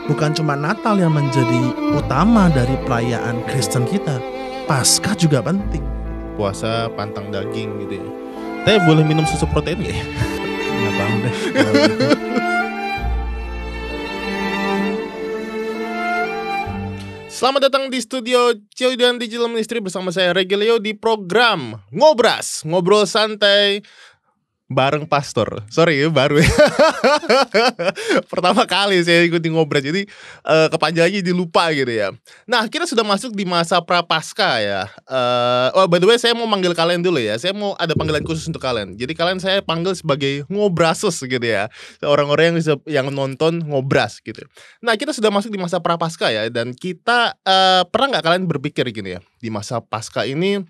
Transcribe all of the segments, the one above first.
bukan cuma Natal yang menjadi utama dari perayaan Kristen kita, Paskah juga penting. Puasa pantang daging gitu ya. Tapi boleh minum susu protein nggak ya? Nggak tahu deh kalau gitu. Selamat datang di studio Cio dan Digital Ministry bersama saya Regilio di program Ngobras, ngobrol santai bareng pastor. Sorry baru ya. Pertama kali saya ikuti Ngobras, jadi kepanjangannya dilupa gitu ya. Nah, kita sudah masuk di masa Prapaskah ya. By the way, saya mau manggil kalian dulu ya. Saya mau ada panggilan khusus untuk kalian. Jadi kalian saya panggil sebagai Ngobrasus gitu ya. Orang-orang yang nonton Ngobras gitu. Nah, kita sudah masuk di masa Prapaskah ya. Dan kita pernah nggak kalian berpikir gini ya, di masa Paskah ini,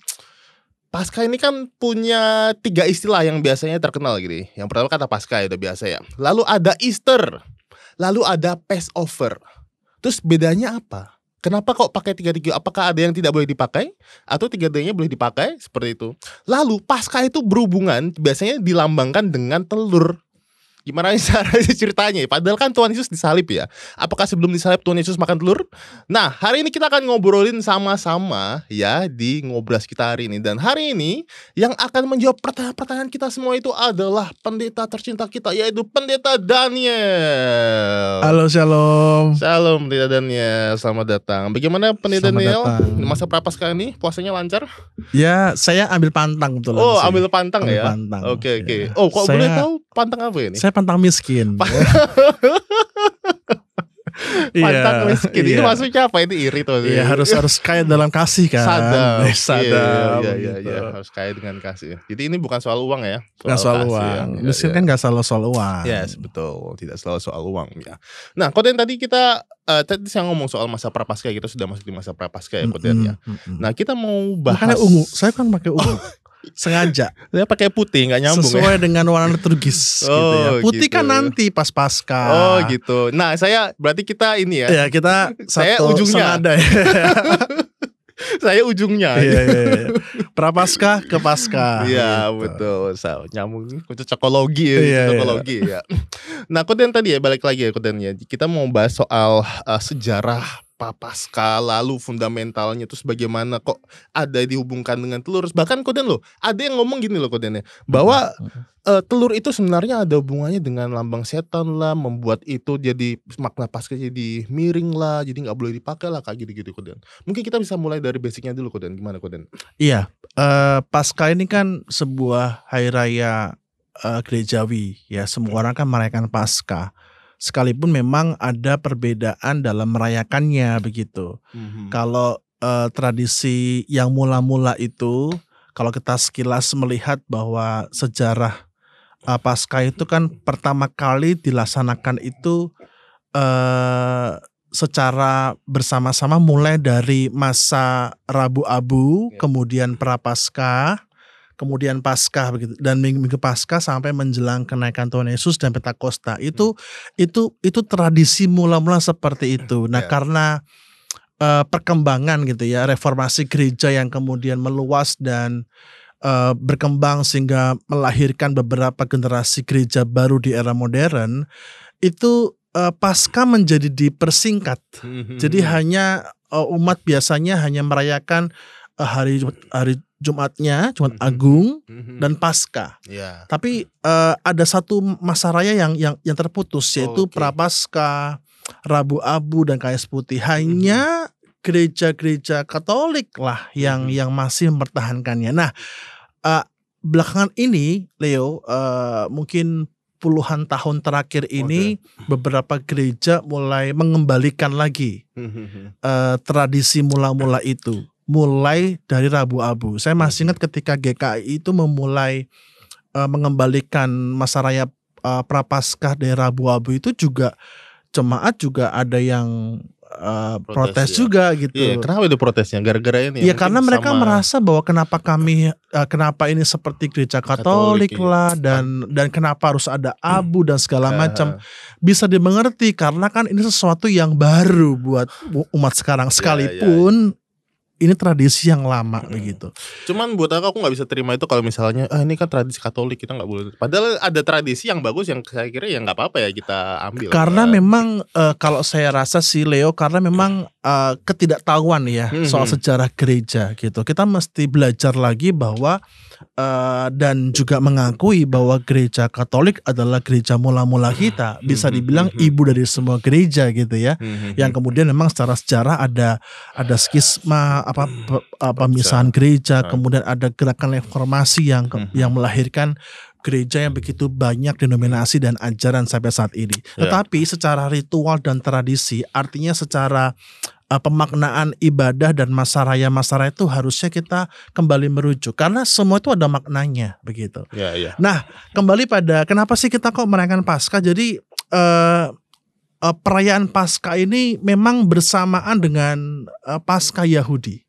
Paskah ini kan punya 3 istilah yang biasanya terkenal gitu. Yang pertama kata Paskah ya, udah biasa ya. Lalu ada Easter, lalu ada Passover. Terus bedanya apa? Kenapa kok pakai 3-3? Apakah ada yang tidak boleh dipakai? Atau 3-3-nya boleh dipakai? Seperti itu. Lalu Paskah itu berhubungan, biasanya dilambangkan dengan telur. Gimana cara ceritanya? Padahal kan Tuhan Yesus disalib ya. Apakah sebelum disalib Tuhan Yesus makan telur? Nah, hari ini kita akan ngobrolin sama-sama ya di Ngobras kita hari ini. Dan hari ini yang akan menjawab pertanyaan-pertanyaan kita semua itu adalah pendeta tercinta kita, yaitu Pendeta Daniel. Halo, shalom. Shalom Pendeta Daniel, selamat datang. Bagaimana Pendeta Selamat Daniel? datang. Di masa Prapaskah ini puasanya lancar? Ya, saya ambil pantang betul. Oh, ambil pantang Ambil ya? pantang, Oke. ya. Oh, kok Saya- boleh tahu pantang apa ini? Saya pantang miskin. Pantang miskin. Ini iya. maksudnya apa? Ini iri tuh. Iya, harus kaya dalam kasih kan. Sadam. Sadam. Iya, gitu. harus kaya dengan kasih. Jadi ini bukan soal uang ya. Nggak soal kasih uang. ya. Miskin kan nggak selalu soal uang. Yes, betul. Tidak selalu soal uang ya. Nah, Koden tadi kita tadi saya ngomong soal masa Prapaskah, kita sudah masuk di masa Prapaskah ya, Koden ya. Nah, kita mau bahas. Makanya ungu. Saya kan pakai ungu. Sengaja. Saya pakai putih, nggak nyambung ya. Sesuai dengan warna liturgis gitu ya. Putih gitu. kan nanti pas Paskah. Oh gitu. Nah, berarti kita ini ya. Ya, kita Saya satu ujungnya. senada ya. Saya ujungnya. Iya. Prapaskah ke Paskah. Iya gitu. betul, nyambung cocokologi ya, Iya, cocokologi ya. Nah, Koden tadi ya, balik lagi ya Koden ya. Kita mau bahas soal sejarah Prapaskah, lalu fundamentalnya, terus bagaimana kok ada dihubungkan dengan telur. Bahkan Koden loh, ada yang ngomong gini loh Koden ya, bahwa telur itu sebenarnya ada hubungannya dengan lambang setan lah, membuat itu jadi makna Paskah jadi miring lah, jadi nggak boleh dipakai lah kayak gitu-gitu Koden. Mungkin kita bisa mulai dari basicnya dulu Koden, gimana Koden? Iya, Paskah ini kan sebuah hari raya gerejawi ya. Semua orang kan merayakan Paskah. Sekalipun memang ada perbedaan dalam merayakannya begitu. Kalau tradisi yang mula-mula itu, kalau kita sekilas melihat bahwa sejarah Paskah itu kan pertama kali dilaksanakan itu secara bersama-sama mulai dari masa Rabu Abu, kemudian Prapaskah, kemudian Paskah begitu, dan minggu Paskah sampai menjelang kenaikan Tuhan Yesus dan Pentakosta. Itu tradisi mula-mula seperti itu. Nah, karena perkembangan gitu ya, reformasi gereja yang kemudian meluas dan berkembang sehingga melahirkan beberapa generasi gereja baru di era modern, itu Paskah menjadi dipersingkat. Jadi hanya umat biasanya hanya merayakan hari Jumatnya, Jumat Agung dan Paskah. Yeah. Tapi ada satu masa raya yang terputus, yaitu Prapaskah, Rabu Abu dan Kamis Putih. Hanya gereja-gereja Katolik lah yang masih mempertahankannya. Nah, belakangan ini Leo, mungkin puluhan tahun terakhir ini beberapa gereja mulai mengembalikan lagi tradisi mula-mula itu. Mulai dari Rabu Abu. Saya masih ingat ketika GKI itu memulai mengembalikan masa raya Prapaskah dari Rabu Abu, itu juga jemaat juga ada yang protes juga gitu. Iya, kenapa itu protesnya? Gara-gara ini? Iya, karena mereka merasa bahwa kenapa ini seperti gereja Katolik lah, dan kenapa harus ada abu dan segala macam. Bisa dimengerti karena kan ini sesuatu yang baru buat umat sekarang, sekalipun ini tradisi yang lama begitu. Cuman buat aku nggak bisa terima itu kalau misalnya ini kan tradisi Katolik, kita nggak boleh. Padahal ada tradisi yang bagus yang saya kira ya nggak apa-apa ya kita ambil. Karena memang kalau saya rasa sih Leo, karena memang ketidaktahuan ya soal sejarah gereja gitu. Kita mesti belajar lagi bahwa dan juga mengakui bahwa gereja Katolik adalah gereja mula-mula kita, bisa dibilang ibu dari semua gereja gitu ya. Yang kemudian memang secara sejarah ada skisma, pemisahan gereja, kemudian ada gerakan reformasi yang melahirkan gereja yang begitu banyak denominasi dan ajaran sampai saat ini. Tetapi secara ritual dan tradisi, artinya secara pemaknaan ibadah dan masa raya itu harusnya kita kembali merujuk, karena semua itu ada maknanya begitu. Nah, kembali pada kenapa sih kita kok merayakan Paskah? Jadi perayaan Paskah ini memang bersamaan dengan Paskah Yahudi.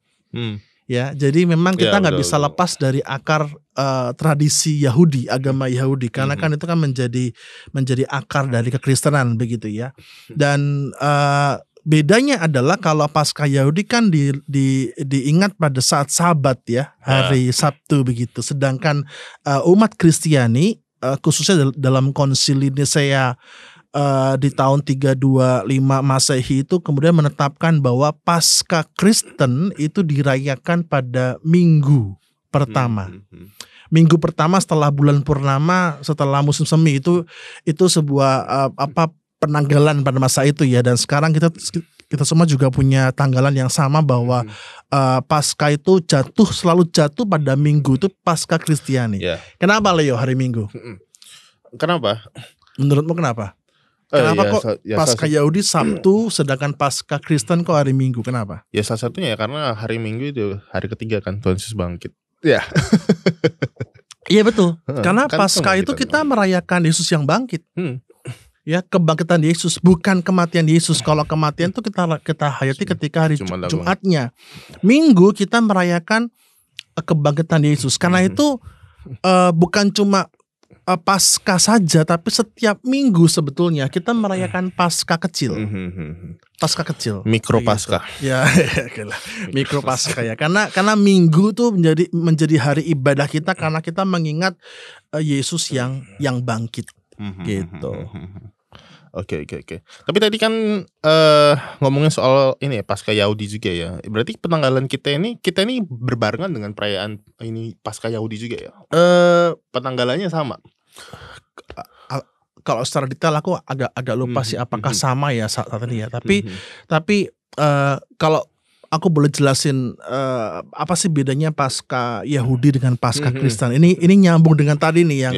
Ya, jadi memang kita nggak bisa lepas dari akar tradisi Yahudi, agama Yahudi, karena kan itu kan menjadi akar dari kekristenan begitu ya. Dan bedanya adalah kalau Paskah Yahudi kan diingat pada saat Sabat ya, hari Sabtu begitu. Sedangkan umat Kristiani khususnya dalam Konsili Nisea di tahun 325 Masehi itu kemudian menetapkan bahwa Paskah Kristen itu dirayakan pada minggu pertama. Minggu pertama setelah bulan purnama, setelah musim semi, itu sebuah penanggalan pada masa itu ya. Dan sekarang kita semua juga punya tanggalan yang sama bahwa Paskah itu selalu jatuh pada minggu, itu Paskah Kristiani. Kenapa Leo hari Minggu? Kenapa? Menurutmu kenapa? Kenapa kok Paskah Yahudi Sabtu, sedangkan Paskah Kristen kok hari Minggu? Kenapa? Ya salah satunya ya karena hari Minggu itu hari ketiga kan Tuhan Yesus bangkit. Ya. Iya betul. Karena kan Paskah itu kita merayakan Yesus yang bangkit. Ya, kebangkitan Yesus, bukan kematian Yesus. Kalau kematian itu kita hayati ketika hari Jumatnya. Minggu kita merayakan kebangkitan Yesus. Karena itu bukan cuma Paskah saja, tapi setiap minggu sebetulnya kita merayakan Paskah kecil. Paskah kecil. Mikro Paskah. Ya, mikro Paskah ya. Karena minggu tuh menjadi hari ibadah kita karena kita mengingat Yesus yang bangkit. Gitu. Oke. Tapi tadi kan ngomongin soal ini ya, Paskah Yahudi juga ya. Berarti penanggalan kita ini berbarengan dengan perayaan ini Paskah Yahudi juga ya. Penanggalannya sama. Kalau secara detail aku agak lupa sih apakah sama ya saat ini ya. Tapi kalau aku boleh jelasin apa sih bedanya Paskah Yahudi dengan Paskah Kristen. Ini nyambung dengan tadi nih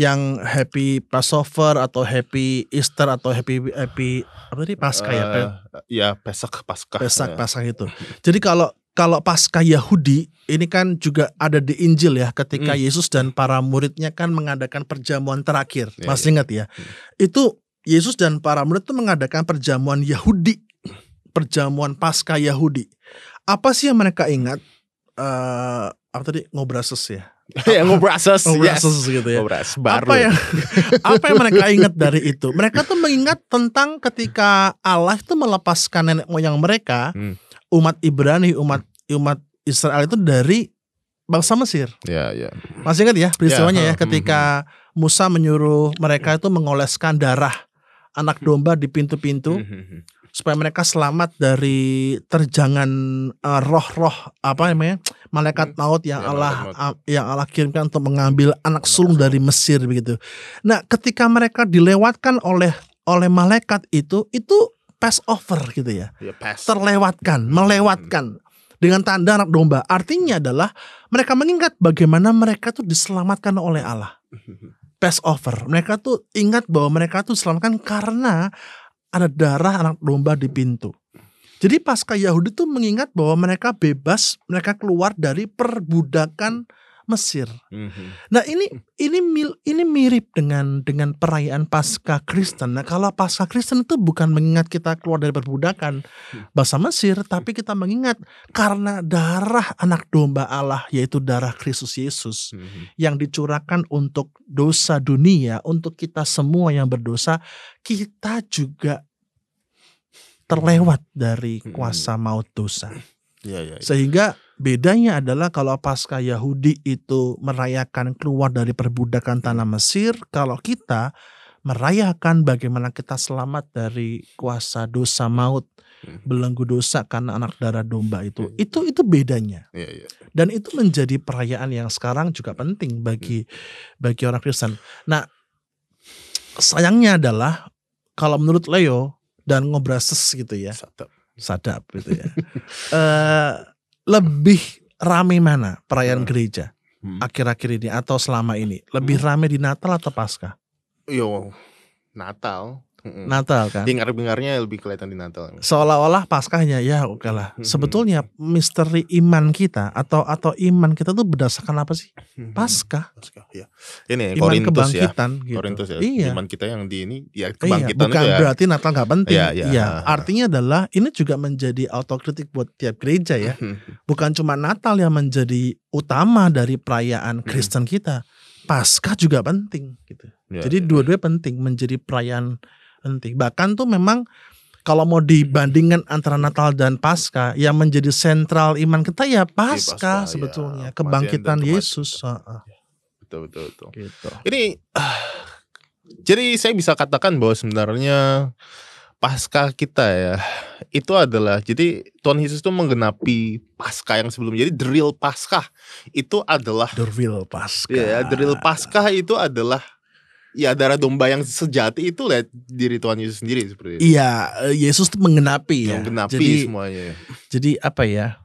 yang Happy Passover atau Happy Easter atau Happy apa tadi Paskah ya? Ya Paskah. Paskah itu. Jadi kalau Paskah Yahudi ini kan juga ada di Injil ya, ketika Yesus dan para muridnya kan mengadakan perjamuan terakhir. Masih ingat ya? Itu Yesus dan para murid itu mengadakan perjamuan Yahudi. Perjamuan Paskah Yahudi. Apa sih yang mereka ingat? Apa tadi? Ngobrases ya? Ngobrases gitu ya. Ngobrases baru. Apa yang mereka ingat dari itu? Mereka tuh mengingat tentang ketika Allah itu melepaskan nenek moyang mereka, umat Ibrani, umat Israel itu dari bangsa Mesir. Ya. Masih ingat ya peristiwanya ya, ketika Musa menyuruh mereka itu mengoleskan darah anak domba di pintu-pintu. Supaya mereka selamat dari terjangan roh-roh malaikat maut yang Allah kirimkan untuk mengambil anak sulung dari Mesir begitu. Nah, ketika mereka dilewatkan oleh malaikat itu Passover gitu ya. Melewatkan dengan tanda anak domba. Artinya adalah mereka mengingat bagaimana mereka tuh diselamatkan oleh Allah. Passover. Mereka tuh ingat bahwa mereka tuh diselamatkan karena ada darah anak domba di pintu. Jadi Paskah Yahudi itu mengingat bahwa mereka bebas, mereka keluar dari perbudakan Mesir. Nah ini mirip dengan perayaan Paskah Kristen. Nah kalau Paskah Kristen itu bukan mengingat kita keluar dari perbudakan bangsa Mesir, tapi kita mengingat karena darah anak domba Allah, yaitu darah Kristus Yesus yang dicurahkan untuk dosa dunia, untuk kita semua yang berdosa, kita juga terlewat dari kuasa maut dosa. Sehingga bedanya adalah kalau Paskah Yahudi itu merayakan keluar dari perbudakan tanah Mesir, kalau kita merayakan bagaimana kita selamat dari kuasa dosa maut, belenggu dosa karena anak darah domba itu bedanya. Dan itu menjadi perayaan yang sekarang juga penting bagi orang Kristen. Nah, sayangnya adalah kalau menurut Leo dan Ngobrases gitu ya, sadap gitu ya, lebih rame mana perayaan gereja akhir-akhir ini atau selama ini? Lebih rame di Natal atau Paskah? Natal. Natal kan? Dengar-dengarnya lebih kelihatan di Natal. Seolah-olah Paskahnya ya oke lah. Sebetulnya misteri iman kita atau iman kita tuh berdasarkan apa sih? Paskah. Ya. Ini iman Korintus kebangkitan ya. gitu. Korintus ya. Iya. Iman kita yang di ini ya kebangkitan bukan ya. berarti Natal nggak penting. Iya. Artinya adalah ini juga menjadi autokritik buat tiap gereja ya. Bukan cuma Natal yang menjadi utama dari perayaan Kristen kita. Paskah juga penting gitu. Jadi dua-duanya penting, menjadi perayaan penting. Bahkan tuh memang kalau mau dibandingkan antara Natal dan Paskah, yang menjadi sentral iman kita ya Paskah sebetulnya, kebangkitan Yesus. Betul. Gitu. Ini jadi saya bisa katakan bahwa sebenarnya Paskah kita ya itu adalah, jadi Tuhan Yesus itu menggenapi Paskah yang sebelumnya. Jadi the real Paskah itu adalah the real Paskah. Ya, the real Paskah itu adalah ya darah domba yang sejati itu lihat diri Tuhan Yesus sendiri seperti itu. Iya, Yesus tuh menggenapi ya. Menggenapi semuanya. Jadi apa ya?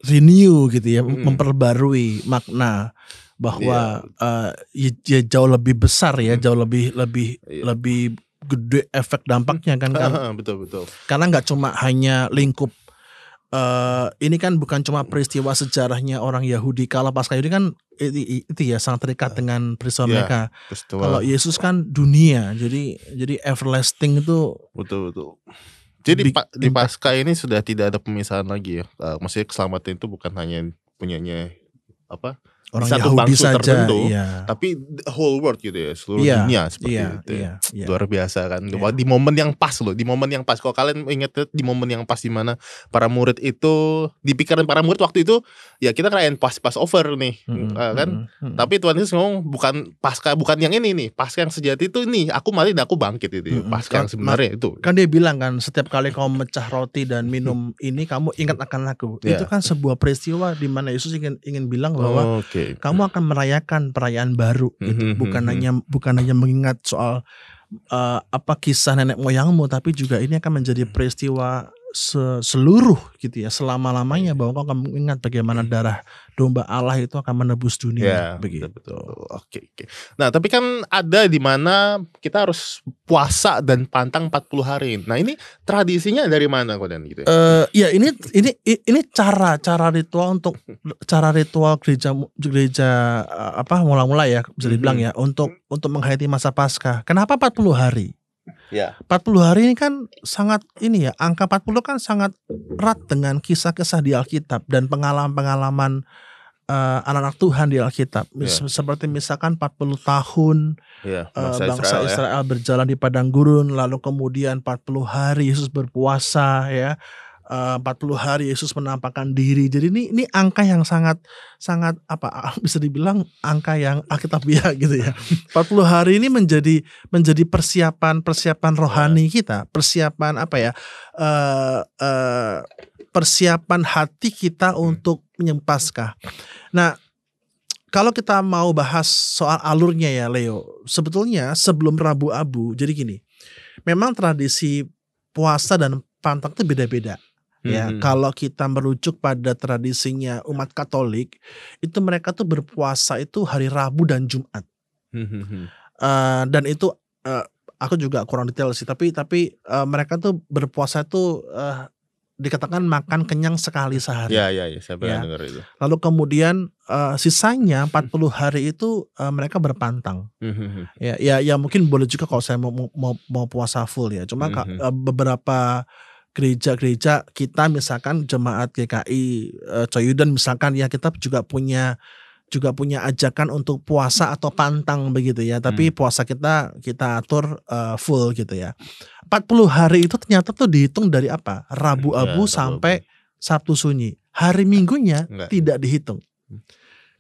Renew gitu ya, memperbarui makna bahwa ya jauh lebih besar ya, jauh lebih gede efek dampaknya kan. Betul. Karena nggak cuma hanya lingkup ini kan bukan cuma peristiwa sejarahnya orang Yahudi. Kalau Paskah Yahudi kan itu ya sangat terikat dengan peristiwa mereka. Kalau Yesus kan dunia, jadi everlasting itu. Betul. Jadi di Paskah ini sudah tidak ada pemisahan lagi ya. Maksudnya keselamatan itu bukan hanya punyanya orang di satu Yahudi bangsa saja, tertentu, iya. Tapi the whole world gitu ya, seluruh dunia seperti itu. Iya. Luar biasa kan. Di momen yang pas loh, di momen yang pas. Kalau kalian ingat di momen yang pas di mana para murid itu, di pikiran para murid waktu itu, ya kita ngerayain Passover nih, kan. Tapi Tuhan Yesus ngomong bukan Paskah, bukan yang ini nih. Paskah yang sejati itu nih, aku mati dan aku bangkit itu. Paskah yang sebenarnya itu. Kan dia bilang kan, setiap kali kamu mecah roti dan minum ini, kamu ingat akan aku. Itu kan sebuah peristiwa di mana Yesus ingin bilang bahwa kamu akan merayakan perayaan baru gitu. Bukan hanya mengingat soal kisah nenek moyangmu, tapi juga ini akan menjadi peristiwa seluruh gitu ya, selama-lamanya, bahwa kau akan mengingat bagaimana darah domba Allah itu akan menebus dunia. Begitu. Oke. Nah, tapi kan ada di mana kita harus puasa dan pantang 40 hari. Nah, ini tradisinya dari mana kok dan gitu? Ya ini cara ritual gereja mula-mula ya, bisa dibilang ya, untuk menghayati masa Paskah. Kenapa 40 hari? Ya. 40 hari ini kan sangat angka 40 kan sangat erat dengan kisah-kisah di Alkitab dan pengalaman-pengalaman anak-anak Tuhan di Alkitab. Seperti misalkan 40 tahun bangsa Israel berjalan di padang gurun, lalu kemudian 40 hari Yesus berpuasa ya. 40 hari Yesus menampakkan diri. Jadi ini angka yang sangat bisa dibilang angka yang alkitabiah gitu ya. 40 hari ini menjadi persiapan rohani kita, persiapan persiapan hati kita untuk menyembah Paskah. Nah, kalau kita mau bahas soal alurnya ya Leo, sebetulnya sebelum Rabu Abu, jadi gini, memang tradisi puasa dan pantang itu beda-beda. Ya, kalau kita merujuk pada tradisinya umat Katolik, itu mereka tuh berpuasa itu hari Rabu dan Jumat. Dan itu aku juga kurang detail sih, tapi mereka tuh berpuasa itu dikatakan makan kenyang sekali sehari. Iya, saya pernah dengar itu. Lalu kemudian sisanya 40 hari itu mereka berpantang. Ya mungkin boleh juga kalau saya mau puasa full ya. Cuma beberapa gereja-gereja kita, misalkan jemaat GKI Coyudan misalkan ya, kita juga punya ajakan untuk puasa atau pantang begitu ya. Tapi puasa kita atur full gitu ya. 40 hari itu ternyata tuh dihitung dari Rabu Abu sampai Sabtu sunyi. Hari Minggunya tidak dihitung.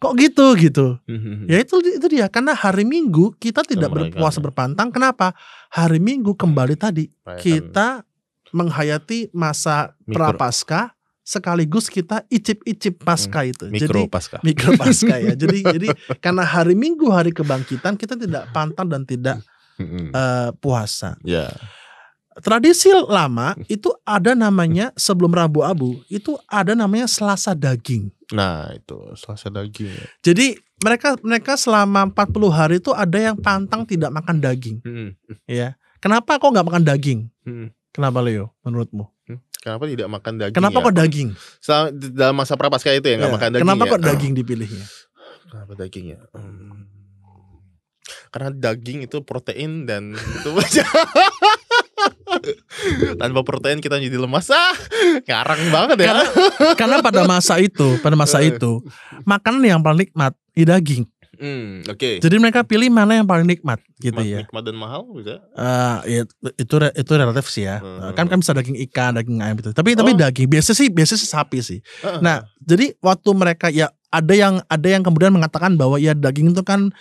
Kok gitu? Ya itu dia, karena hari Minggu kita tidak berpuasa berpantang. Kenapa? Hari Minggu kembali tadi kita menghayati masa Prapaskah, sekaligus kita icip-icip Paskah itu. Mikro Paskah ya. Jadi karena hari Minggu hari kebangkitan, kita tidak pantang dan tidak puasa. Tradisi lama itu ada namanya, sebelum Rabu Abu itu ada namanya Selasa Daging. Nah itu Selasa Daging. Jadi mereka selama 40 hari itu ada yang pantang tidak makan daging. Ya. Kenapa kok nggak makan daging? Kenapa Leo menurutmu? Kenapa tidak makan daging? Kenapa kok daging? Dalam masa Prapaskah itu ya nggak makan daging. Kenapa kok daging dipilihnya? Kenapa daging ya? Karena daging itu protein dan itu tanpa protein kita jadi lemas. Ngarang banget ya. Karena pada masa itu makanan yang paling nikmat daging. Jadi mereka pilih mana yang paling nikmat gitu ya. Nikmat dan mahal bisa. Ya, itu relatif sih ya. Kan bisa daging ikan, daging ayam gitu. Tapi daging biasa sih sapi sih. Nah, jadi waktu mereka ya ada yang kemudian mengatakan bahwa ya daging itu kan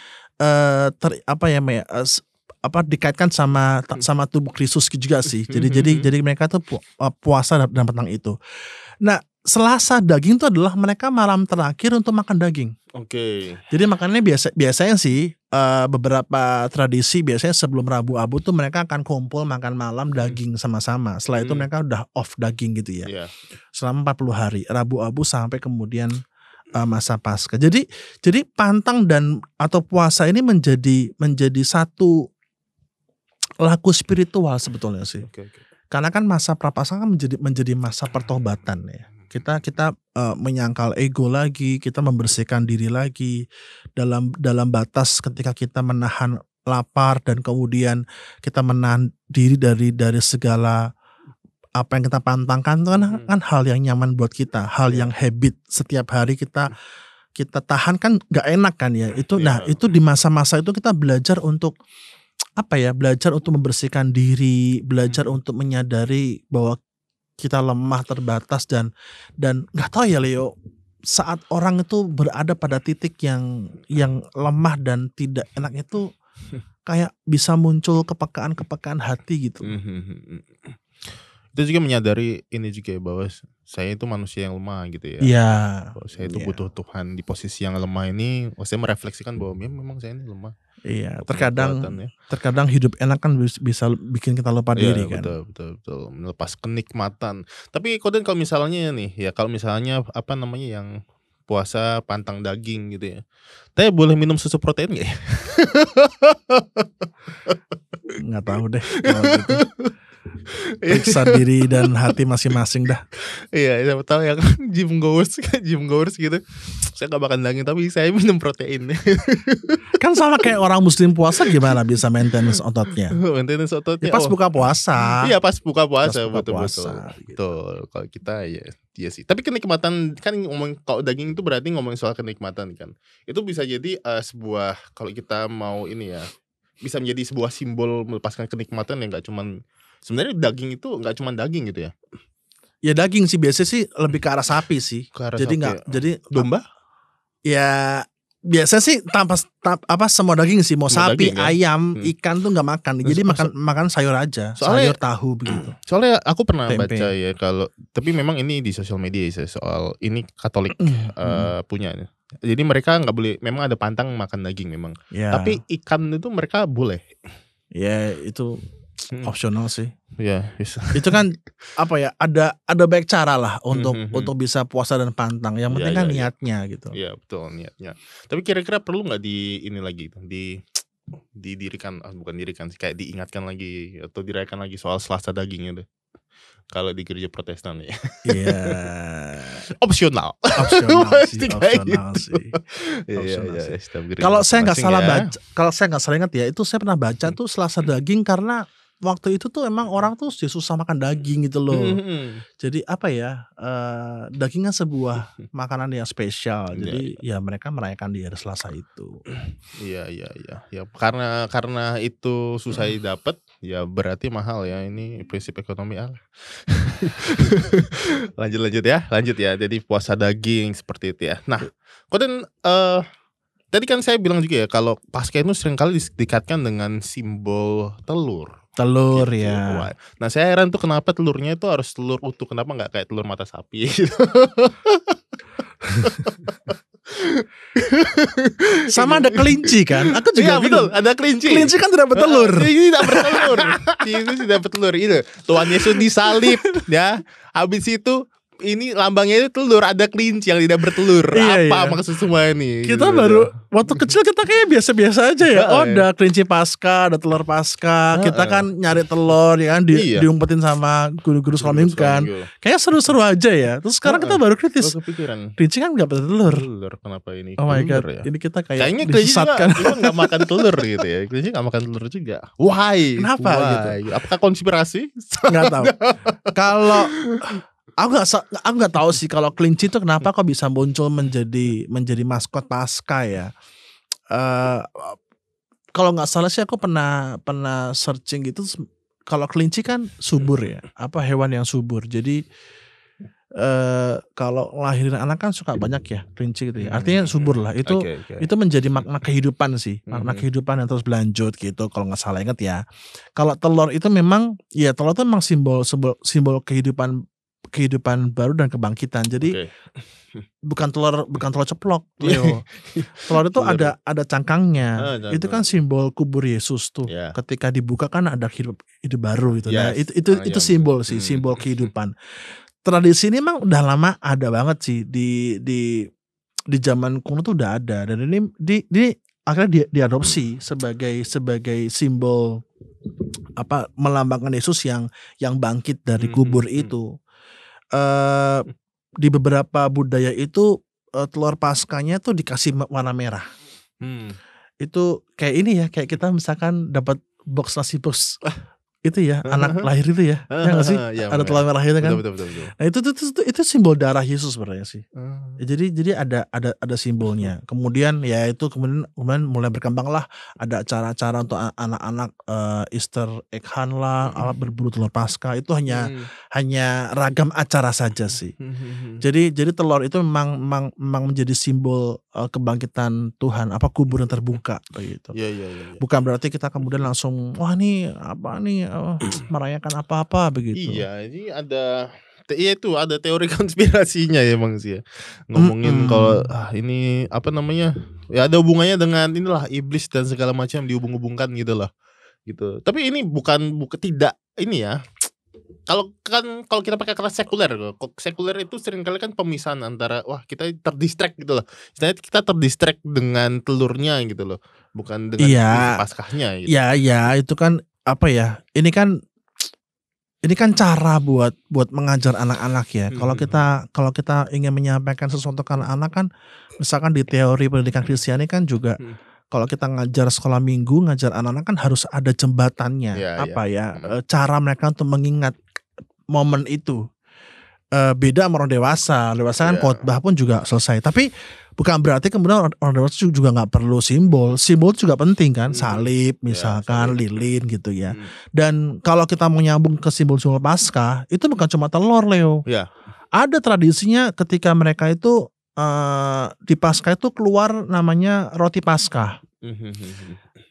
dikaitkan sama tubuh Kristus juga sih. Jadi mereka tuh puasa dan petang itu. Nah, Selasa Daging itu adalah mereka malam terakhir untuk makan daging. Jadi makannya biasanya sih beberapa tradisi biasanya sebelum Rabu Abu tuh mereka akan kumpul makan malam daging sama-sama. Setelah itu mereka udah off daging gitu ya. Selama 40 hari, Rabu Abu sampai kemudian masa Paskah. Jadi pantang dan atau puasa ini menjadi satu laku spiritual sebetulnya sih. Karena kan masa Prapaskah kan menjadi masa pertobatan ya. Kita menyangkal ego lagi, kita membersihkan diri lagi dalam batas ketika kita menahan lapar dan kemudian kita menahan diri dari segala apa yang kita pantangkan itu kan hal yang nyaman buat kita, hal yang habit setiap hari kita tahan kan nggak enak kan ya itu. Nah itu di masa-masa itu kita belajar untuk belajar untuk membersihkan diri, belajar untuk menyadari bahwa kita lemah, terbatas dan nggak tahu ya Leo, saat orang itu berada pada titik yang lemah dan tidak enak itu kayak bisa muncul kepekaan hati gitu. Itu juga menyadari ini juga bahwa saya itu manusia yang lemah gitu ya. Bahwa saya itu butuh Tuhan di posisi yang lemah ini. Saya merefleksikan bahwa memang saya ini lemah. Iya, terkadang hidup enak kan bisa bikin kita lupa diri kan. Betul, melepas kenikmatan. Tapi Koden kalau misalnya nih ya, kalau misalnya yang puasa pantang daging gitu ya, Teh boleh minum susu protein gak ya? Nggak tahu deh kalau gitu. Periksa diri dan hati masing-masing dah. Iya, siapa tahu ya kan gym goers gitu. Saya gak makan daging tapi saya minum protein. Kan sama kayak orang muslim puasa, gimana bisa maintenance ototnya? Ya, pas buka puasa. Iya, pas buka puasa. Betul. Kalau kita ya sih. Tapi kenikmatan kan kalau daging itu berarti ngomong soal kenikmatan kan. Itu bisa jadi sebuah, kalau kita mau ini ya, bisa menjadi sebuah simbol melepaskan kenikmatan yang gak cuman. Sebenarnya daging itu nggak cuma daging gitu ya? Ya daging sih biasanya sih lebih ke arah sapi sih. Jadi domba? Ya biasa sih semua daging sih, mau sapi, daging, kan? Ayam, ikan tuh nggak makan. Jadi makan sayur aja, sayur tahu begitu. Soalnya aku pernah baca ya tapi memang ini di sosial media ya, soal ini Katolik punya. Jadi mereka nggak boleh, memang ada pantang makan daging memang. Tapi ikan itu mereka boleh. Ya itu opsional sih. Ya, bisa. Itu kan ada banyak cara lah untuk bisa puasa dan pantang. Yang penting kan niatnya gitu. Iya, betul, niatnya. Tapi kira-kira perlu enggak didirikan, bukan dirikan sih, kayak diingatkan lagi atau dirayakan lagi soal Selasa daging itu? Kalau di gereja Protestan ya. Iya. Opsional sih. Kalau saya nggak salah baca, kalau saya nggak salah ingat ya, itu saya pernah baca tuh Selasa daging karena waktu itu tuh emang orang tuh susah makan daging gitu loh. Jadi apa ya, daging kan sebuah makanan yang spesial. Jadi ya mereka merayakan di hari Selasa itu. Iya. Ya karena itu susah didapat, ya berarti mahal ya. Ini prinsip ekonomi Allah. Lanjut ya. Jadi puasa daging seperti itu ya. Nah, kemudian tadi kan saya bilang juga ya kalau Paskah itu seringkali dikaitkan dengan simbol telur. Telur gitu, ya. Nah saya heran tuh kenapa telurnya itu harus telur utuh, kenapa nggak kayak telur mata sapi gitu. Sama ada kelinci kan? Aku juga betul, ada kelinci. Kelinci kan tidak bertelur. Ini tidak bertelur. Ini tidak bertelur. Itu Tuhan Yesus disalib ya. Habis itu ini lambangnya itu telur, ada kelinci yang tidak bertelur. Apa maksud semua ini? Kita gitu baru waktu kecil kita kayak biasa-biasa aja ya. Oh, ada kelinci Paskah, ada telur Paskah. Kita kan nyari telur ya kan diumpetin sama guru-guru sekolah minggu kan. Kayaknya seru-seru aja ya. Terus sekarang kita baru kritis. Kelinci kan enggak bertelur. Telur kenapa ini? Oh my god. Ya? Ini kita kayaknya disesatkan. Kelinci enggak makan telur gitu ya. Kelinci enggak makan telur juga. Why? Kenapa gitu? Apakah konspirasi? Enggak tahu. Kalau Aku nggak tahu sih kalau kelinci itu kenapa kok bisa muncul menjadi maskot Paskah ya. Kalau nggak salah sih aku pernah searching gitu. Kalau kelinci kan subur ya, apa hewan yang subur. Jadi kalau lahirin anak kan suka banyak ya kelinci gitu ya. Artinya subur lah. Itu menjadi makna kehidupan sih, makna kehidupan yang terus berlanjut gitu. Kalau nggak salah ingat ya. Kalau telur itu memang ya telur itu memang simbol kehidupan baru dan kebangkitan. Jadi bukan telur ceplok. Telur itu ada cangkangnya. Itu kan simbol kubur Yesus tuh. Ketika dibuka kan ada hidup baru gitu. Nah, itu simbol sih, simbol kehidupan. Tradisi ini memang udah lama ada banget sih di zaman kuno tuh udah ada, dan ini akhirnya diadopsi sebagai simbol apa, melambangkan Yesus yang bangkit dari kubur itu. Di beberapa budaya itu telur Paskahnya tuh dikasih warna merah. Itu kayak ini ya, kayak kita misalkan dapat box nasi box itu ya, anak lahir itu ya, ya nggak sih? Ada telur merah itu kan. Betul. Nah itu simbol darah Yesus sebenarnya sih. Jadi ada simbolnya. Kemudian mulai berkembang lah, ada acara-acara untuk anak-anak, Easter egg hunt lah, berburu telur Paskah. Itu hanya ragam acara saja sih. Jadi telur itu memang menjadi simbol kebangkitan Tuhan, apa kubur yang terbuka begitu. Bukan berarti kita kemudian langsung wah nih apa nih merayakan apa-apa begitu. Iya, ini ada teori konspirasinya ya emang sih ya. Ngomongin kalau ini apa namanya? Ya ada hubungannya dengan inilah iblis dan segala macam dihubung-hubungkan gitu lah. Gitu. Tapi ini bukan tidak ini ya. Kalau kita pakai kata sekuler itu seringkali kan pemisahan antara wah kita terdistract gitu loh. Istilahnya kita terdistract dengan telurnya gitu loh, bukan dengan Paskahnya gitu. Iya, itu kan apa ya? Ini kan cara buat mengajar anak-anak ya. Kalau kita ingin menyampaikan sesuatu ke anak-anak kan, misalkan di teori pendidikan Kristiani kan juga kalau kita ngajar sekolah minggu, ngajar anak-anak kan harus ada jembatannya. Cara mereka untuk mengingat momen itu. Beda sama orang dewasa. Dewasa kan khotbah pun juga selesai. Tapi bukan berarti kemudian orang dewasa juga nggak perlu simbol. Simbol juga penting kan, salib misalkan, lilin gitu ya. Dan kalau kita mau nyambung ke simbol-simbol Paskah, itu bukan cuma telur, Leo. Ada tradisinya ketika mereka itu di Paskah itu keluar namanya roti Paskah.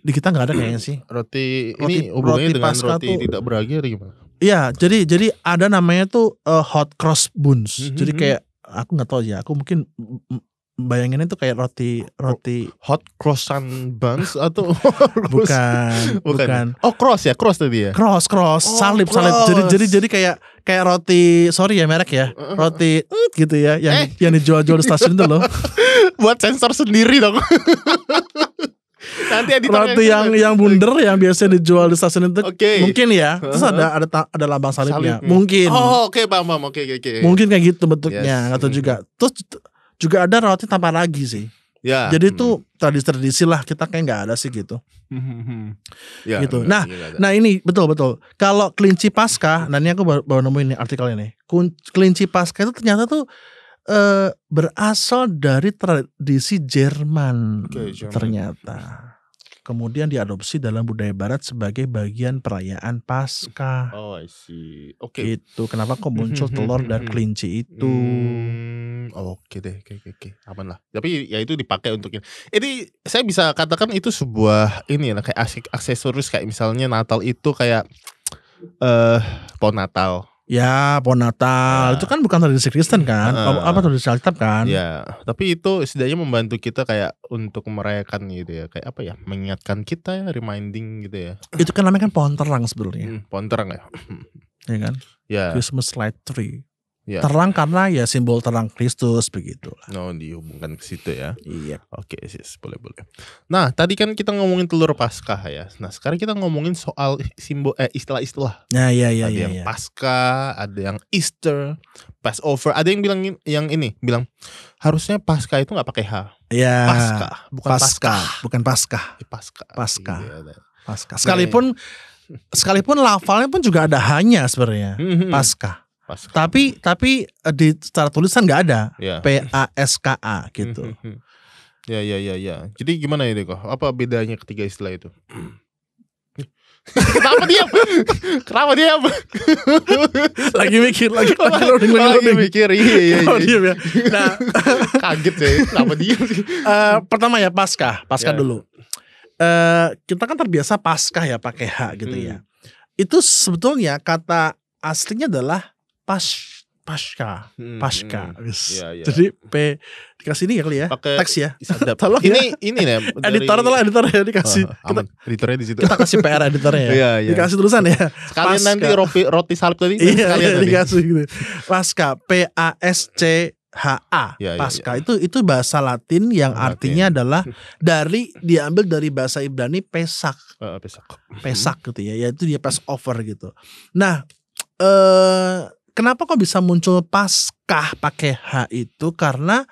Di kita nggak ada kayaknya sih. Roti ini hubungannya dengan Paskah roti tidak beragi atau gimana? Iya, jadi ada namanya tuh hot cross buns. Jadi kayak aku nggak tahu ya, aku mungkin bayanginnya tuh kayak roti hot croissant buns atau bukan. Oh, cross tadi ya. Cross, salib. Jadi kayak roti, sorry ya merek ya. Roti gitu ya yang dijual-jual di stasiun itu loh. Buat sensor sendiri dong. Nanti roti yang bundar yang biasa dijual di stasiun itu mungkin ya. Terus ada lambang salibnya. Mungkin. Oh, paham. Oke. Mungkin kayak gitu bentuknya, atau juga. Terus juga ada roti tanpa ragi sih. Ya. Jadi itu tradisi-tradisi lah, kita kayak nggak ada sih gitu. Ya, gitu. enggak, Nah ini betul. Kalau kelinci Paskah, nah ini aku baru nemuin nih artikelnya nih. Kelinci Paskah itu ternyata tuh berasal dari tradisi Jerman. Ternyata. Kemudian diadopsi dalam budaya Barat sebagai bagian perayaan Paskah. Oh, I see. Oke. Itu kenapa kok muncul telur dan kelinci itu? Oke deh, oke, aman lah. Tapi ya itu dipakai untuk ini saya bisa katakan itu sebuah ini lah, kayak aksesoris, kayak misalnya Natal itu kayak pohon Natal. Ya, pohon Natal itu kan bukan tradisi Kristen kan? Apa tradisi Alkitab kan? Ya, tapi itu setidaknya membantu kita kayak untuk merayakan gitu ya, kayak apa ya, mengingatkan kita ya, reminding gitu ya. Itu kan namanya kan pohon terang sebenarnya. Pohon terang ya. Ya kan? Ya. Christmas light tree. Ya. Terang karena ya simbol terang Kristus begitu. No, dihubungkan ke situ ya. Iya. Oke, sis, boleh. Nah, tadi kan kita ngomongin telur Paskah ya. Nah, sekarang kita ngomongin soal simbol istilah-istilah. Ada yang Paskah, ada yang Easter, Passover. Ada yang bilang harusnya Paskah itu nggak pakai H. Ya. Paskah, bukan Paskah. Bukan Paskah. Paskah. Paskah. Sekalipun lafalnya pun juga ada hanya sebenarnya. Paskah. Tapi di secara tulisan nggak ada. Ya. PASKA gitu. Ya. Jadi gimana ini kok? Apa bedanya ketiga istilah itu? Kenapa diam? lagi mikir. Iya. Nah, kaget sih. Kenapa diam sih? Pertama ya Paskah dulu. Kita kan terbiasa Paskah ya pakai H gitu ya. Itu sebetulnya kata aslinya adalah Paskah. Ya. Jadi P dikasih ini ya kali ya. Pake teks ya. Tolong ini nih editor ya dikasih. Editornya di situ. Kita kasih PR editornya ya. Iya. Dikasih tulisan ya. Sekalian nanti roti salib tadi. Iya, dikasih gitu. Paskah, PASCHA. Paskah itu bahasa Latin yang artinya adalah diambil dari bahasa Ibrani Pesak. Pesak gitu ya. Yaitu dia Passover gitu. Nah, kenapa kok bisa muncul Paskah pakai H itu? Karena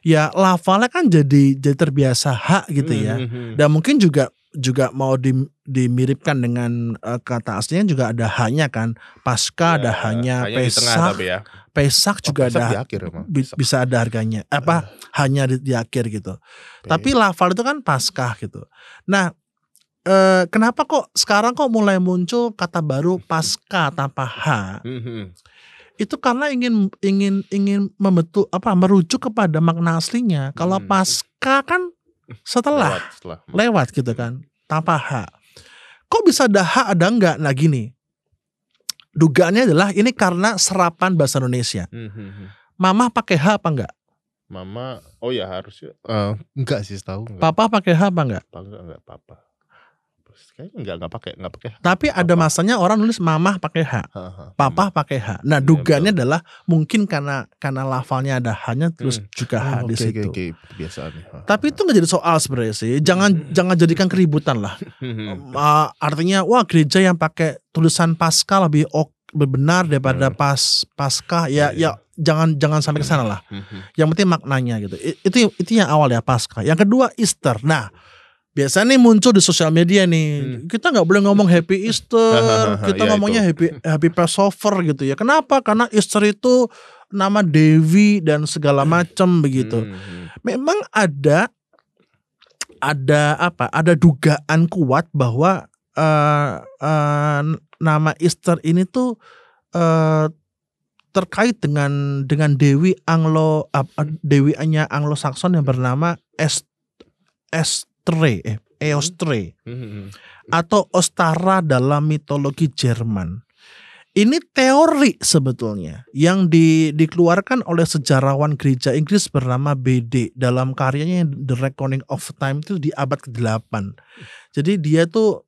ya lafalnya kan jadi terbiasa H gitu ya. Dan mungkin juga mau dimiripkan dengan kata aslinya juga ada H-nya kan. Paskah ada H-nya, Pesak. Ya. Pesak juga ada di akhir, bisa ada harganya. Hanya di akhir gitu. Tapi lafal itu kan Paskah gitu. Nah, kenapa kok sekarang mulai muncul kata baru Paskah tanpa H? Itu karena ingin merujuk kepada makna aslinya. Kalau Paskah kan setelah lewat gitu kan, tanpa H. Kok bisa ada H ada enggak? Nah gini, dugaannya adalah ini karena serapan bahasa Indonesia. Mama pakai H apa enggak? Mama, oh ya harusnya enggak sih, tahu enggak. Papa pakai H apa enggak? Enggak papa. Kayaknya enggak pakai. Tapi ada masanya orang nulis mama pakai H, papa pakai H. Nah, dugaannya adalah mungkin karena lafalnya ada H-nya terus juga H di situ. Kebiasaannya. Tapi itu nggak jadi soal sebenarnya sih. Jangan jadikan keributan lah. Artinya gereja yang pakai tulisan Paskah lebih benar daripada Paskah. Ya jangan sampai ke sana lah. Yang penting maknanya gitu. Itu yang awal ya Paskah. Yang kedua Easter. Nah, biasanya nih muncul di sosial media nih. Kita nggak boleh ngomong Happy Easter, kita ngomongnya Happy Passover gitu ya. Kenapa? Karena Easter itu nama Dewi dan segala macam begitu. Memang ada dugaan kuat bahwa nama Easter ini tuh terkait dengan Dewi Dewinya Anglo-Sakson yang bernama Eostre atau Ostara dalam mitologi Jerman. Ini teori sebetulnya yang dikeluarkan oleh sejarawan gereja Inggris bernama BD dalam karyanya The Reckoning of Time itu di abad ke-8. Jadi dia tuh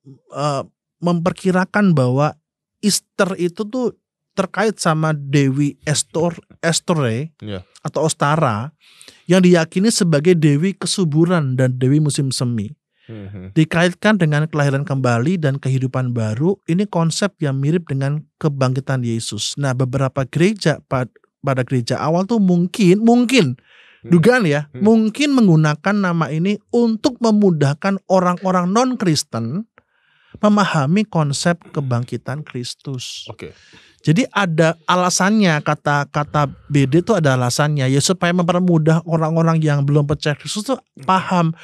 memperkirakan bahwa Easter itu tuh terkait sama Dewi Eostre atau Ostara yang diyakini sebagai dewi kesuburan dan dewi musim semi. Dikaitkan dengan kelahiran kembali dan kehidupan baru. Ini konsep yang mirip dengan kebangkitan Yesus. Nah, beberapa gereja pada gereja awal tuh mungkin dugaan ya, mungkin menggunakan nama ini untuk memudahkan orang-orang non-Kristen memahami konsep kebangkitan Kristus. Jadi ada alasannya, kata BD itu ada alasannya ya, supaya mempermudah orang-orang yang belum percaya Kristus tuh paham.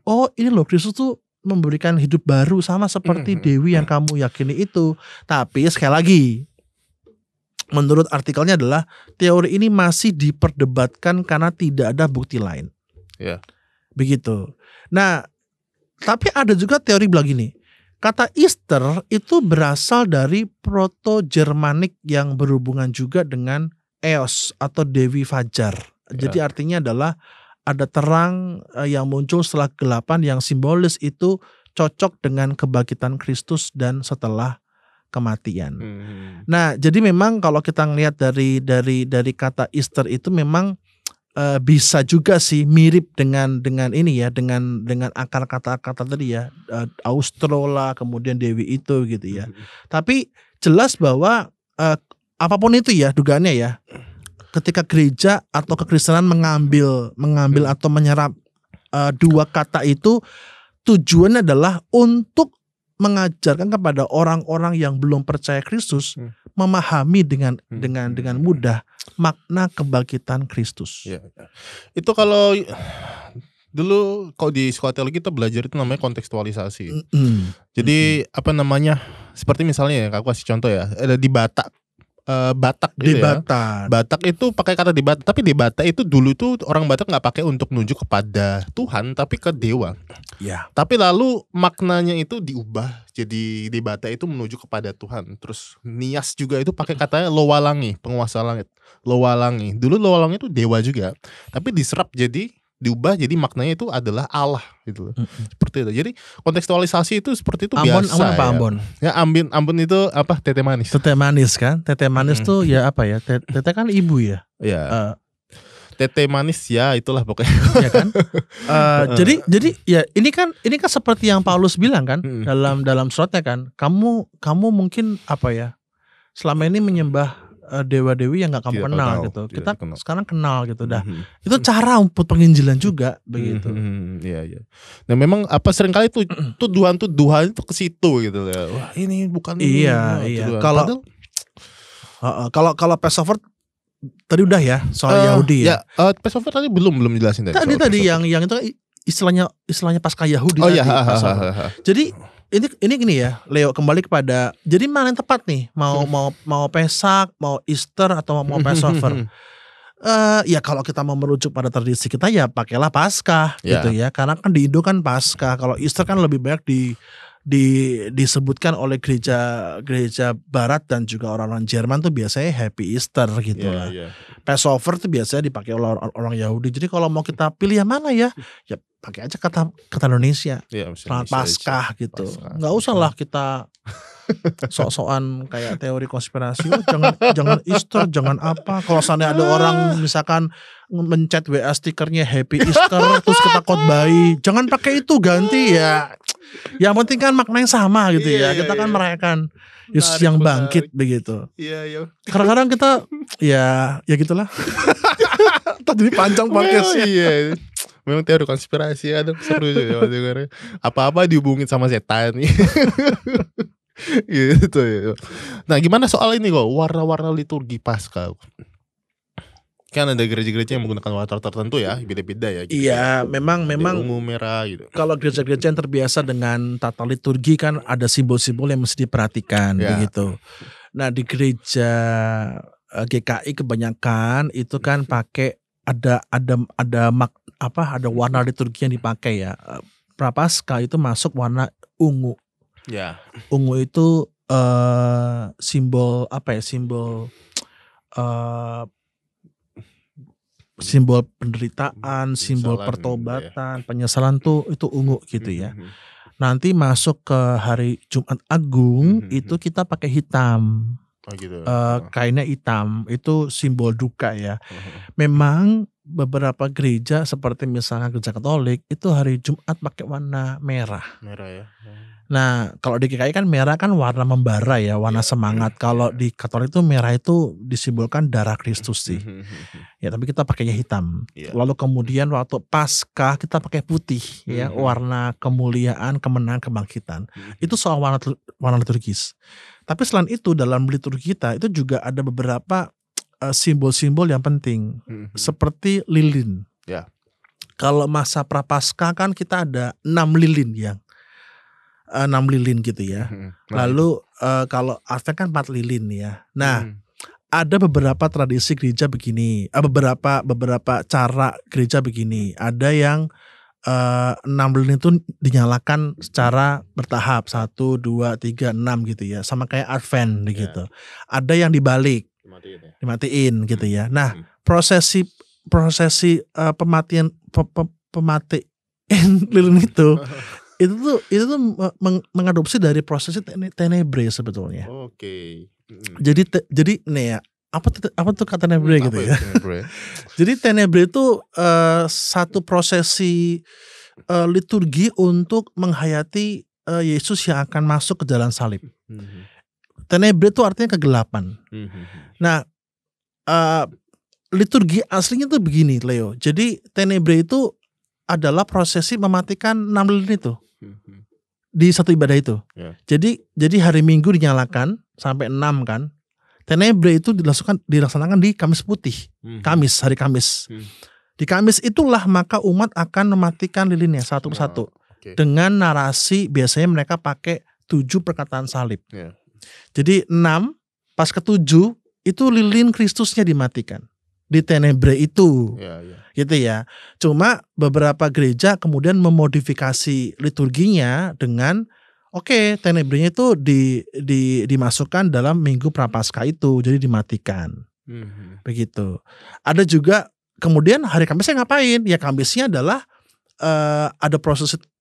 Oh, ini loh, Kristus tuh memberikan hidup baru sama seperti Dewi yang kamu yakini itu. Tapi sekali lagi, menurut artikelnya adalah teori ini masih diperdebatkan karena tidak ada bukti lain. Begitu. Nah, tapi ada juga teori bilang gini. Kata Easter itu berasal dari Proto-Jermanik yang berhubungan juga dengan Eos atau Dewi Fajar. Jadi artinya adalah ada terang yang muncul setelah kegelapan, yang simbolis itu cocok dengan kebangkitan Kristus dan setelah kematian. Nah, jadi memang kalau kita ngelihat dari kata Easter itu memang bisa juga sih mirip dengan ini ya, dengan akar kata-kata tadi ya, Austrola kemudian Dewi itu gitu ya. Tapi jelas bahwa apapun itu ya dugaannya ya, ketika gereja atau kekristenan mengambil atau menyerap dua kata itu, tujuannya adalah untuk mengajarkan kepada orang-orang yang belum percaya Kristus memahami dengan mudah makna kebangkitan Kristus. Itu kalau dulu di sekolah teologi kita belajar itu namanya kontekstualisasi. Jadi apa namanya? Seperti misalnya ya, aku kasih contoh ya, ada di Batak. Batak gitu ya. Batak itu pakai kata debata, tapi debata itu dulu itu orang Batak nggak pakai untuk menunjuk kepada Tuhan, tapi ke dewa. Tapi lalu maknanya itu diubah jadi debata itu menuju kepada Tuhan. Terus Nias juga itu pakai katanya Lowalangi, penguasa langit. Lowalangi. Dulu Lowalangi itu dewa juga, tapi diserap jadi diubah jadi maknanya itu adalah Allah gitu. Seperti itu. Jadi kontekstualisasi itu seperti itu biasa. Ambon. Ya Ambon itu apa? Tete manis. Tete manis kan? Tete manis tuh ya apa ya? Tete kan ibu ya. Tete manis ya itulah pokoknya. Ya kan? Jadi ya ini kan seperti yang Paulus bilang kan dalam suratnya kan. Kamu mungkin apa ya? Selama ini menyembah dewa-dewi yang gak kamu kenal gitu. Kita sekarang kenal gitu dah. Itu cara untuk penginjilan juga begitu. Iya. Nah memang apa seringkali tuduhan itu ke situ gitu ya. Wah, ini bukan Iya. Kalau Passover tadi udah ya soal Yahudi ya. Passover tadi belum jelasin tadi. Tadi yang itu istilahnya Paskah Yahudi tadi. Jadi ini gini ya, Leo, kembali kepada jadi mana yang tepat nih, mau Pesak, mau Easter atau mau Passover. Ya kalau kita mau merujuk pada tradisi kita ya pakailah Paskah gitu ya, karena kan di Indo kan Paskah. Kalau Easter kan lebih banyak disebutkan oleh gereja Barat dan juga orang-orang Jerman tuh biasanya Happy Easter gitu lah. Passover tuh biasanya dipakai oleh orang Yahudi. Jadi kalau mau kita pilih yang mana ya pakai aja kata Indonesia. Selamat Paskah gitu. Nggak usah lah kita sok-sokan kayak teori konspirasi. Jangan Easter, jangan apa. Kalau sana ada orang misalkan mencet WA stikernya Happy Easter terus kita khotbahi, jangan pakai itu, ganti ya. Yang penting kan maknanya sama gitu ya. Kita kan merayakan Yesus yang bangkit begitu. Kadang-kadang kita ya gitulah. Tadi panjang podcastnya. Memang teori konspirasi ada seru juga. Apa-apa dihubungin sama setan. Gitu ya. Nah, gimana soal ini kok warna-warna liturgi Paskah? Kan ada gereja-gereja yang menggunakan warna tertentu ya, beda-beda ya. Gitu. Iya, memang ungu, merah gitu. Kalau gereja-gereja yang terbiasa dengan tata liturgi kan ada simbol-simbol yang mesti diperhatikan begitu. Nah, di gereja GKI kebanyakan itu kan pakai ada warna liturgi yang dipakai ya. Prapaskah itu masuk warna ungu. Ungu itu simbol apa ya? Simbol penderitaan, simbol pertobatan, penyesalan tuh itu ungu gitu ya. Nanti masuk ke hari Jumat Agung itu kita pakai hitam. Kainnya hitam, itu simbol duka ya. Memang beberapa gereja seperti misalnya gereja Katolik itu hari Jumat pakai warna merah. Merah ya. Nah, kalau di GKI kan merah kan warna membara ya, warna semangat. Kalau di Katolik itu merah itu disimbolkan darah Kristus sih. Ya, tapi kita pakainya hitam. Lalu kemudian waktu Paskah kita pakai putih ya, warna kemuliaan, kemenangan, kebangkitan. Itu soal warna liturgis. Tapi selain itu dalam liturgi kita itu juga ada beberapa simbol-simbol yang penting. Seperti lilin. Ya. Kalau masa Prapaskah kan kita ada 6 lilin yang 6 lilin gitu ya. Lalu kalau Advent kan 4 lilin ya. Nah, ada beberapa tradisi gereja begini, beberapa cara gereja begini. Ada yang 6 lilin itu dinyalakan secara bertahap, 1, 2, 3, 6 gitu ya. Sama kayak Advent gitu. Ada yang dibalik, dimatiin gitu ya. Nah, prosesi pematian lilin itu tuh mengadopsi dari prosesi tenebre sebetulnya. Oke. Jadi nih ya, apa tuh kata tenebre gitu ya? Jadi tenebre itu satu prosesi liturgi untuk menghayati Yesus yang akan masuk ke jalan salib. Tenebre itu artinya kegelapan. Nah, liturgi aslinya tuh begini, Leo. Jadi tenebre itu adalah prosesi mematikan 6 lilin itu. Di satu ibadah itu. Jadi hari Minggu dinyalakan sampai 6 kan. Tenebre itu dilaksanakan di Kamis Putih. Hari Kamis. Di Kamis itulah maka umat akan mematikan lilinnya satu persatu. Dengan narasi biasanya mereka pakai 7 perkataan salib. Jadi 6 pas ke-7 itu lilin Kristusnya dimatikan. Di tenebre itu. Gitu ya. Cuma beberapa gereja kemudian memodifikasi liturginya dengan tenebrenya itu dimasukkan dalam Minggu Prapaskah itu, jadi dimatikan. Begitu. Ada juga kemudian hari Kamisnya ngapain? Ya Kamisnya adalah ada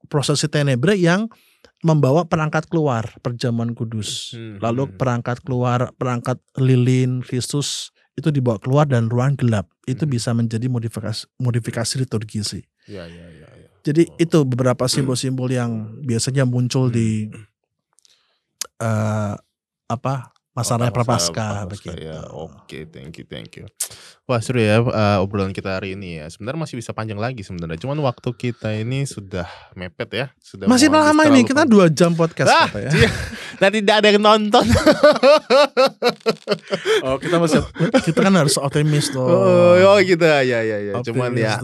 prosesi tenebre yang membawa perangkat keluar perjamuan kudus. Lalu perangkat lilin Kristus itu dibawa keluar dan ruang gelap. Itu bisa menjadi modifikasi liturgi sih. Ya. Jadi itu beberapa simbol-simbol yang biasanya muncul di masa raya Prapaskah begitu. Ya. Oke, thank you. Wah, seru ya obrolan kita hari ini ya. Sebenarnya masih bisa panjang lagi sebenarnya. Cuman waktu kita ini sudah mepet ya. Masih lama ini, kita 2 jam podcast ya. Dan tidak ada yang nonton. Kita kan harus optimis tuh. Oh gitu ya. Cuman ya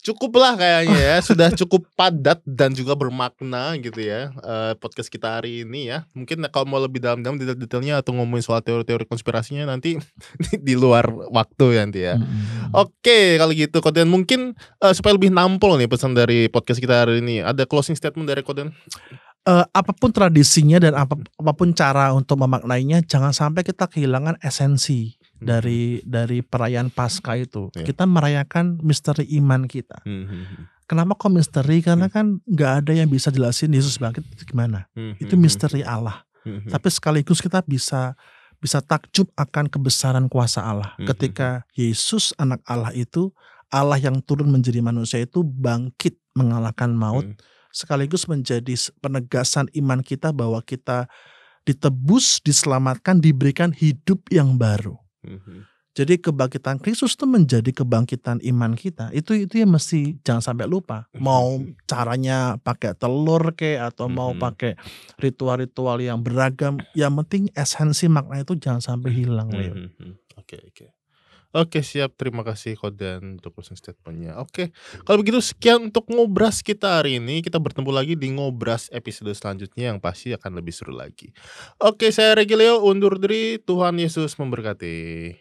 cukuplah kayaknya ya. Sudah cukup padat dan juga bermakna gitu ya podcast kita hari ini ya. Mungkin kalau mau lebih dalam-dalam detail-detailnya atau ngomongin soal teori-teori konspirasinya nanti di luar waktu nanti ya. Oke, kalau gitu Koden mungkin supaya lebih nampol nih pesan dari podcast kita hari ini. Ada closing statement dari Koden? Apapun tradisinya dan apapun cara untuk memaknainya, jangan sampai kita kehilangan esensi dari perayaan Paskah itu. Kita merayakan misteri iman kita. Kenapa kok misteri? Karena kan nggak ada yang bisa jelasin Yesus bangkit itu gimana. Itu misteri Allah. Tapi sekaligus kita bisa takjub akan kebesaran kuasa Allah. Ketika Yesus anak Allah itu, Allah yang turun menjadi manusia itu bangkit mengalahkan maut. Sekaligus menjadi penegasan iman kita bahwa kita ditebus, diselamatkan, diberikan hidup yang baru. Jadi kebangkitan Kristus itu menjadi kebangkitan iman kita. Itu yang mesti jangan sampai lupa. Mau caranya pakai telur atau mau pakai ritual-ritual yang beragam, yang penting esensi makna itu jangan sampai hilang, Leo. Oke, siap. Terima kasih Koden untuk closing statement-nya. Oke, kalau begitu sekian untuk ngobras kita hari ini. Kita bertemu lagi di ngobras episode selanjutnya yang pasti akan lebih seru lagi. Oke, saya Regi Leo undur diri. Tuhan Yesus memberkati.